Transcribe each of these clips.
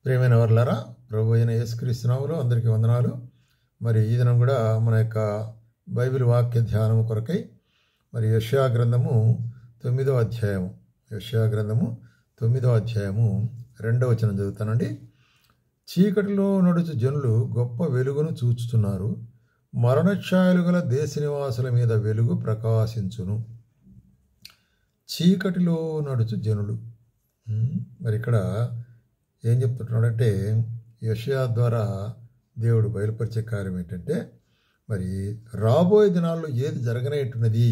ప్రియమైన వర్లారా, ప్రభు అయిన యేసుక్రీస్తు నామములో అందరికీ వందనాలు. మరి ఈ దినం కూడా మన యొక్క బైబిల్ వాక్య ధ్యానం కొరకై మరి యెషయా గ్రంథము 9వ అధ్యాయము 9వ అధ్యాయము 2వ వచనం చదువుతానండి. చీకటిలో నడుచు జనులు గొప్ప వెలుగును చూచుతున్నారు, మరణఛాయలు గల దేశ నివాసుల మీద వెలుగు ప్రకాశించును. చీకటిలో నడుచు జనులు, మరి ఇక్కడ ఏం చెప్తుంటున్నాడంటే, యెషయా ద్వారా దేవుడు బయలుపరిచే కార్యం ఏంటంటే, మరి రాబోయే దినాల్లో ఏది జరగనేట్టున్నది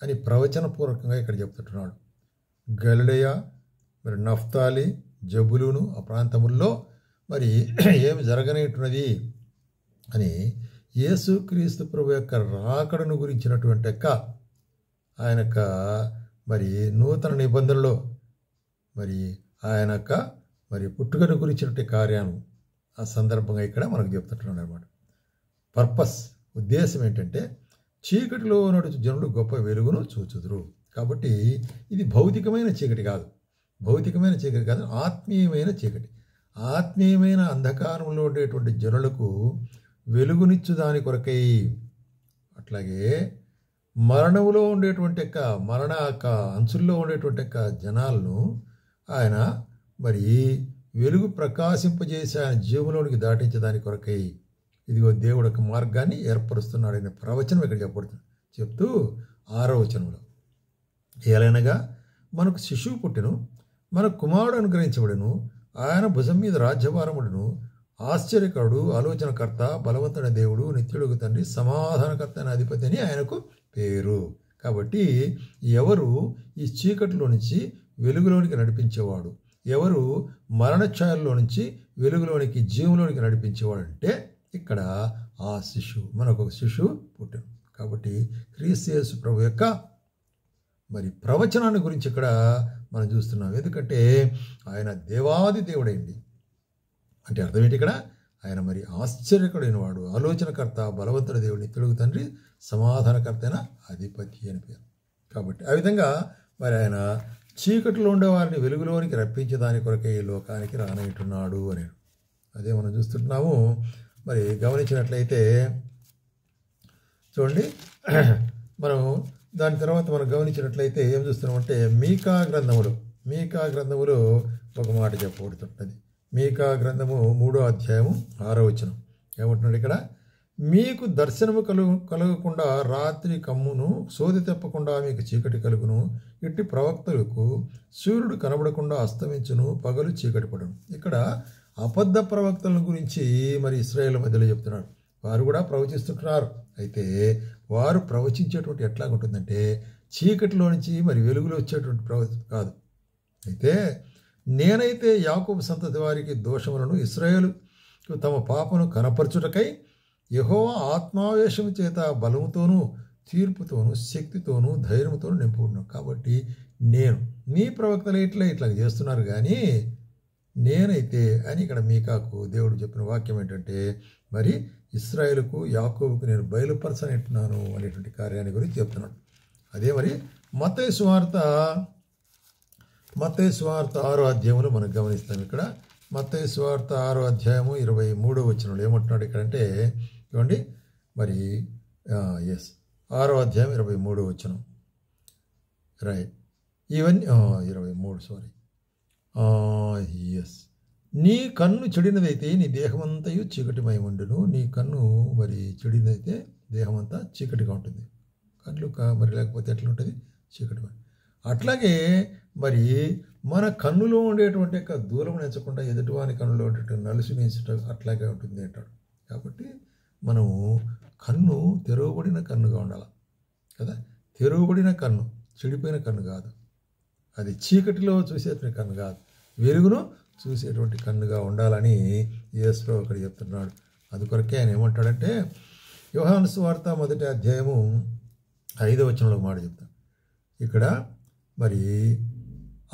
అని ప్రవచనపూర్వకంగా ఇక్కడ చెప్తుంటున్నాడు. గలిలయ, మరి నఫ్తాలి, జబులూను ఆ ప్రాంతముల్లో మరి ఏమి జరగనేట్టున్నది అని యేసుక్రీస్తు ప్రభు యొక్క రాకడను గురించినటువంటి ఆయన యొక్క మరి నూతన నిబంధనలో మరి ఆయన యొక్క మరి పుట్టుకను గురించినటువంటి కార్యాన్ని ఆ సందర్భంగా ఇక్కడ మనకు చెప్తుంటున్నాడు అనమాట. పర్పస్, ఉద్దేశం ఏంటంటే, చీకటిలో నడుచు జనులు గొప్ప వెలుగును చూచుదురు. కాబట్టి ఇది భౌతికమైన చీకటి కాదు, ఆత్మీయమైన చీకటి. ఆత్మీయమైన అంధకారంలో ఉండేటువంటి జనులకు వెలుగునిచ్చు దాని కొరకై, అట్లాగే మరణంలో ఉండేటువంటి మరణ అంచుల్లో ఉండేటువంటి జనాలను ఆయన మరి వెలుగు ప్రకాశింపజేసి ఆయన జీవంలోనికి దాటించదాని కొరకై ఇదిగో దేవుడు ఒక మార్గాన్ని ఏర్పరుస్తున్నాడనే ప్రవచనం ఇక్కడ చెప్తూ 6వ వచనంలో, ఏలైనగా మనకు శిశువు పుట్టెను, మనకు కుమారుడు అనుగ్రహించబడెను, ఆయన భుజం మీద రాజ్యభారముడును, ఆశ్చర్యకరుడు, ఆలోచనకర్త, బలవంతుడైన దేవుడు, నిత్యుడుగు తండ్రి, సమాధానకర్త అయిన అధిపతి అని ఆయనకు పేరు. కాబట్టి ఎవరు ఈ చీకటిలో నుంచి వెలుగులోనికి నడిపించేవాడు, ఎవరు మరణఛాయల్లో నుంచి వెలుగులోనికి జీవంలోనికి నడిపించేవాడు అంటే ఇక్కడ ఆ శిశువు, మనకు ఒక శిశువు పుట్టాడు. కాబట్టి క్రీస్తు యేసు ప్రభు యొక్క మరి ప్రవచనాన్ని గురించి ఇక్కడ మనం చూస్తున్నాం. ఎందుకంటే ఆయన దేవాది దేవుడైంది అంటే అర్థం ఏంటి? ఇక్కడ ఆయన మరి ఆశ్చర్యకరుడైన వాడు, ఆలోచనకర్త, బలవంతుడ దేవుడు, నిత్యుడుగు తండ్రి, సమాధానకర్త అయిన అధిపతి అని పేరు. కాబట్టి ఆ విధంగా మరి ఆయన చీకటిలో ఉండేవారిని వెలుగులోనికి రప్పించే దాని కొరకే ఈ లోకానికి రానయ్యున్నాడు అని అదే మనం చూస్తున్నాము. మరి గమనించినట్లయితే చూడండి, మనం దాని తర్వాత మనం గమనించినట్లయితే ఏం చూస్తున్నామంటే, మీకా గ్రంథములో ఒక మాట చెప్పబడుతుంటుంది. మీకా గ్రంథము 3వ అధ్యాయము 6వ వచనం ఏమంటున్నాడు ఇక్కడ, మీకు దర్శనము కలగకుండా రాత్రి కమ్మును, సోది తెప్పకుండా మీకు చీకటి కలుగును, ఇట్టి ప్రవక్తలకు సూర్యుడు కనబడకుండా అస్తమించును, పగలు చీకటి పడును. ఇక్కడ అబద్ధ ప్రవక్తల గురించి మరి ఇశ్రాయేలు మధ్యలో చెప్తున్నారు. వారు కూడా ప్రవచిస్తుంటున్నారు. అయితే వారు ప్రవచించేటువంటి ఎట్లాగుంటుందంటే, చీకటిలో నుంచి మరి వెలుగులో వచ్చేటువంటి కాదు. అయితే నేనైతే యాకోబు సంతతి వారికి దోషములను, ఇశ్రాయేలు తమ పాపను కనపరచుటకై యెహోవా ఆత్మావేశము చేత బలముతోనూ, తీర్పుతోనూ, శక్తితోనూ, ధైర్యంతోనూ నింపుకున్నాను. కాబట్టి నేను మీ ప్రవక్తలు ఇట్లా చేస్తున్నారు, కానీ నేనైతే అని ఇక్కడ మీకాకు దేవుడు చెప్పిన వాక్యం ఏంటంటే, మరి ఇశ్రాయేలుకు, యాకోబుకు నేను బయలుపరచనంటున్నాను అనేటువంటి కార్యాన్ని గురించి చెప్తున్నాడు. అదే మరి మత్తయి సువార్త 6వ అధ్యాయంలో మనం గమనిస్తాం. ఇక్కడ మత్తయి సువార్త 6వ అధ్యాయము 23వ వచనంలో ఏమంటున్నాడు ఇక్కడంటే, చూడండి మరి 6వ అధ్యాయం 23వ వచనం, రైట్, ఇవన్నీ 23 నీ కన్ను చెడినదైతే నీ దేహమంతయు చీకటిమయముండును. నీ కన్ను మరి చెడినదైతే దేహమంతా చీకటిగా ఉంటుంది. కళ్ళు మరి లేకపోతే ఎట్లా ఉంటుంది? చీకటిమయం. అట్లాగే మరి మన కన్నులో ఉండేటువంటి దూరం ఎంచకుండా ఎదుటివాని కన్నులో ఉండేటువంటి నలుసు నేర్చడం అట్లాగే ఉంటుంది అంటాడు. కాబట్టి మనము కన్ను తెరవబడిన కన్నుగా ఉండాలి కదా. తెరవబడిన కన్ను, చెడిపోయిన కన్ను కాదు. అది చీకటిలో చూసేటువంటి కన్ను కాదు, వెలుగును చూసేటువంటి కన్నుగా ఉండాలని యేసు అక్కడ చెప్తున్నాడు. అందుకొరకే ఆయన ఏమంటాడంటే, యోహాను సువార్త 1వ అధ్యాయము 5వ వచనంలో మాట చెప్తాను. ఇక్కడ మరి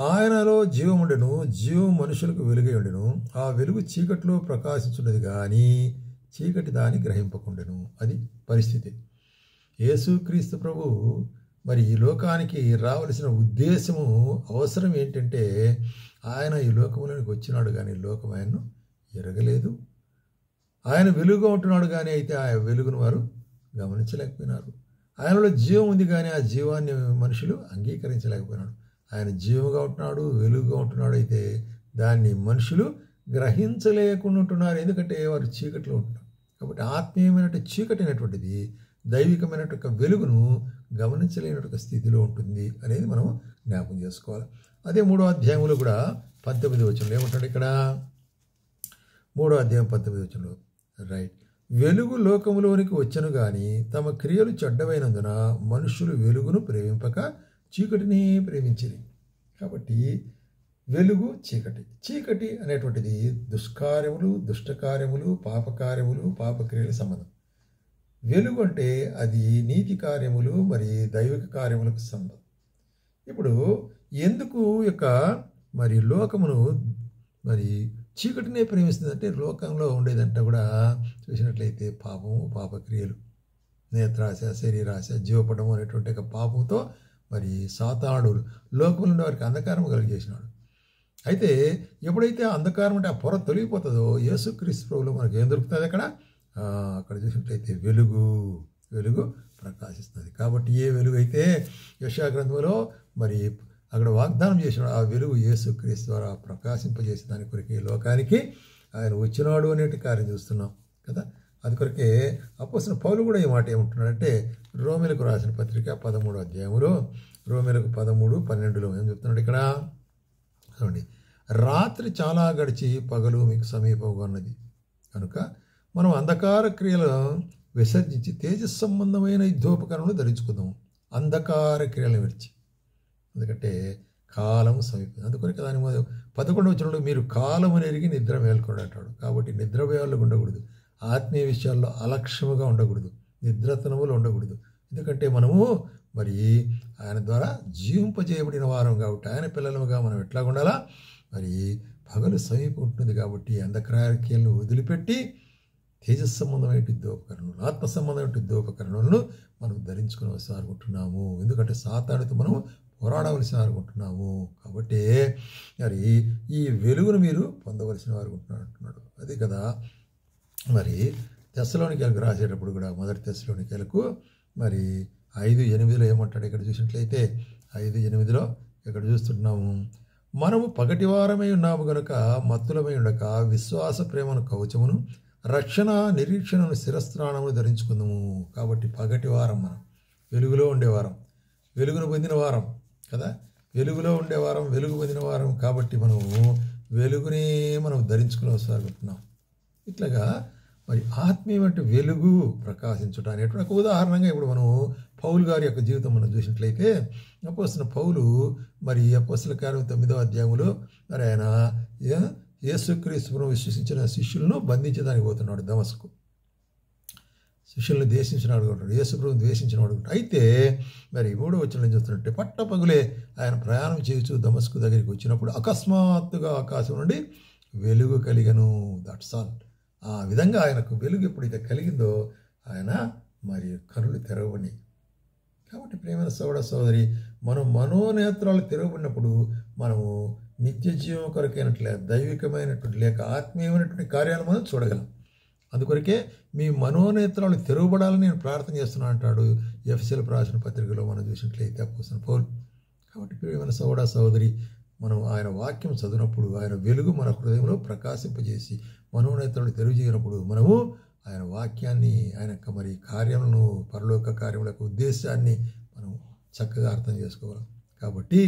ఆయనలో జీవం ఉండెను, జీవం మనుషులకు వెలుగై ఉండెను, ఆ వెలుగు చీకటిలో ప్రకాశించున్నది కానీ చీకటి దాన్ని గ్రహింపకుండెను. అది పరిస్థితి. యేసుక్రీస్తు ప్రభు మరి ఈ లోకానికి రావలసిన ఉద్దేశము, అవసరం ఏంటంటే, ఆయన ఈ లోకంలోనికి వచ్చినాడు కానీ లోకం ఆయన్ను ఎరగలేదు. ఆయన వెలుగుగా ఉంటున్నాడు కానీ అయితే ఆ వెలుగును వారు గమనించలేకపోయినారు. ఆయనలో జీవం ఉంది కానీ ఆ జీవాన్ని మనుషులు అంగీకరించలేకపోయినాడు. ఆయన జీవంగా ఉంటున్నాడు, వెలుగుగా ఉంటున్నాడు, అయితే దాన్ని మనుషులు గ్రహించలేకుండా ఉంటున్నారు. ఎందుకంటే వారు చీకటిలో ఉంటున్నారు. కాబట్టి ఆత్మీయమైనటువంటి చీకటి అనేటువంటిది దైవికమైనటువంటి వెలుగును గమనించలేనటువంటి స్థితిలో ఉంటుంది అనేది మనం జ్ఞాపకం చేసుకోవాలి. అదే 3వ అధ్యాయంలో కూడా 19వ వచనంలో ఏమంటాడు ఇక్కడ? 3వ అధ్యాయం 19వ వచనంలో రైట్, వెలుగు లోకములోనికి వచ్చను గాని తమ క్రియలు చెడ్డవైనందున మనుషులు వెలుగును ప్రేమింపక చీకటిని ప్రేమించిరి. కాబట్టి వెలుగు చీకటి, చీకటి అనేటువంటిది దుష్కార్యములు, దుష్టకార్యములు, పాపకార్యములు, పాపక్రియల సంబంధం. వెలుగు అంటే అది నీతి కార్యములు మరి దైవిక కార్యములకు సంబంధం. ఇప్పుడు ఎందుకు యొక్క మరి లోకమును మరి చీకటినే ప్రేమిస్తుందంటే లోకంలో ఉండేదంతా కూడా చూసినట్లయితే పాపము, పాపక్రియలు, నేత్రాశ, శరీరాశ, జీవపడము అనేటువంటి ఒక పాపంతో మరి సాతానుడు లోకంలో వారికి అంధకారం కలిగజేసినాడు. అయితే ఎప్పుడైతే అంధకారం అంటే ఆ పొర తొలగిపోతుందో యేసుక్రీస్తు ప్రభువులో మనకు ఏం దొరుకుతుంది? అక్కడ చూసినట్లయితే వెలుగు ప్రకాశిస్తుంది. కాబట్టి ఏ వెలుగు అయితే యెషయా గ్రంథంలో మరి అక్కడ వాగ్దానం చేసినాడు, ఆ వెలుగు యేసుక్రీస్తు ద్వారా ప్రకాశింపజేసే దాని కొరకే లోకానికి ఆయన వచ్చినాడు అనేటి కార్యం చూస్తున్నాం కదా. అది కొరకే అపోస్తలుడైన పౌలు కూడా ఈ మాట ఏమంటున్నాడంటే రోమీయులకు రాసిన పత్రిక 13వ అధ్యాయంలో రోమీయులకు 13:12 ఏం చెప్తున్నాడు ఇక్కడ చూడండి, రాత్రి చాలా గడిచి పగలు మీకు సమీపంగా ఉన్నది కనుక మనం అంధకార క్రియలను విసర్జించి తేజస్ సంబంధమైన యుద్ధోపకరణలు ధరించుకుందాం. అంధకార క్రియలను విడిచి, ఎందుకంటే కాలం సమీపం. అందుకొరకు దాని 11వ వచనంలో మీరు కాలమును ఎరిగి నిద్ర మేల్కొండి అంటాడు. కాబట్టి నిద్ర వేయాల్లో ఉండకూడదు, ఆత్మీయ విషయాల్లో అలక్ష్యముగా ఉండకూడదు, నిద్రతనములు ఉండకూడదు. ఎందుకంటే మనము మరి ఆయన ద్వారా జీవింపజేయబడిన వారం కాబట్టి ఆయన పిల్లలుగా మనం ఎట్లా ఉండాలా? మరి పగలు సమీపం ఉంటుంది కాబట్టి అంధకార్యాలను వదిలిపెట్టి తేజస్ సంబంధమైన యుద్ధోపకరణలు, ఆత్మ సంబంధమైన యుద్ధోపకరణలను మనం ధరించుకుని అనుకుంటున్నాము. ఎందుకంటే సాతానుతో మనం పోరాడవలసిన అనుకుంటున్నాము. కాబట్టి మరి ఈ వెలుగును మీరు పొందవలసిన వారు అంటున్నాడు. అదే కదా మరి తెస్సలోనికీయులకు రాసేటప్పుడు కూడా 1 తెస్సలోనికీయులకు మరి 5:8 ఏమంటాడు ఇక్కడ చూసినట్లయితే 5:8 ఇక్కడ చూస్తున్నాము, మనము పగటివారమై ఉన్నాము గనుక మత్తులమై ఉండక విశ్వాస ప్రేమను కవచమును రక్షణ నిరీక్షణను శిరస్త్రాణమును ధరించుకుందాము. కాబట్టి పగటివారం మనం వెలుగులో ఉండేవారం, వెలుగును పొందిన వారం కదా, వెలుగులో ఉండేవారం, వెలుగు పొందిన వారం. కాబట్టి మనము వెలుగునే మనం ధరించుకుని వస్తానుకుంటున్నాం. ఇట్లాగా మరి ఆత్మీయమైన వెలుగు ప్రకాశించడం అనేటువంటి ఒక ఉదాహరణగా ఇప్పుడు మనం పౌలు గారి యొక్క జీవితం మనం చూసినట్లయితే అపోస్తలుడైన పౌలు మరి అపోస్తల కార్యం 9వ అధ్యాయంలో మరి ఆయన యేసుక్రీస్తును విశ్వసించిన శిష్యులను బంధించడానికి పోతున్నాడు దమస్కు. శిష్యులను ద్వేషించిన అడుగుంటాడు, యేసుప్రభువును ద్వేషించిన అడుగుంటాడు. అయితే మరి 3వ వచనంలో చూస్తున్నట్టే పట్టపగులే ఆయన ప్రయాణం చేయొచ్చు దమస్కు దగ్గరికి వచ్చినప్పుడు అకస్మాత్తుగా ఆకాశం నుండి వెలుగు కలిగను. That's all. ఆ విధంగా ఆయనకు వెలుగు ఎప్పుడైతే కలిగిందో ఆయన మరి కనులు తెరవబడి. కాబట్టి ప్రేమైన సోదరి, మనం మనోనేత్రాలు తెరవబడినప్పుడు మనము నిత్య జీవం కొరకైనట్లే దైవికమైనటువంటి లేక ఆత్మీయమైనటువంటి కార్యాలు మనం చూడగలం. అందుకొరకే మీ మనోనేత్రాలు తెరవబడాలని నేను ప్రార్థన చేస్తున్నాను అంటాడు ఎఫెసీయులకు రాసిన పత్రికలో మనం చూసినట్లయితే అపోస్తలుడైన పౌలు. కాబట్టి ప్రియమైన సోదరి, మనం ఆయన వాక్యం చదివినప్పుడు ఆయన వెలుగు మన హృదయంలో ప్రకాశింపజేసి మనోనేత్రాలు తెరువజేయనప్పుడు మనము ఆయన వాక్యాన్ని, ఆయన యొక్క మరి కార్యములను, పరలోక కార్యముల యొక్క ఉద్దేశాన్ని మనం చక్కగా అర్థం చేసుకోగలం. కాబట్టి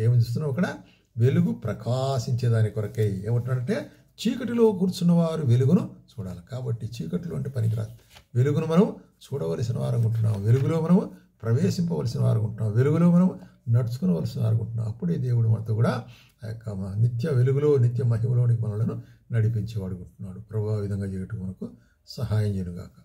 ఏమి చూస్తున్నాం అక్కడ? వెలుగు ప్రకాశించేదాని కొరకై ఏమంటున్నాడంటే చీకటిలో కూర్చున్న వారు వెలుగును చూడాలి. కాబట్టి చీకటిలో అంటే పనికిరాదు. వెలుగును మనం చూడవలసిన వారు అనుకుంటున్నాం, వెలుగులో మనము ప్రవేశింపవలసిన వారు అనుకుంటున్నాం, వెలుగులో మనం నడుచుకునవలసిన వారు అనుకుంటున్నాం. అప్పుడే దేవుడు మనతో కూడా ఆ యొక్క నిత్య వెలుగులో నిత్య మహిమలోనికి మనలను నడిపించేవాడు అనుకుంటున్నాడు. ప్రభావ విధంగా చేయటం మనకు సహాయం చేయనుగాక.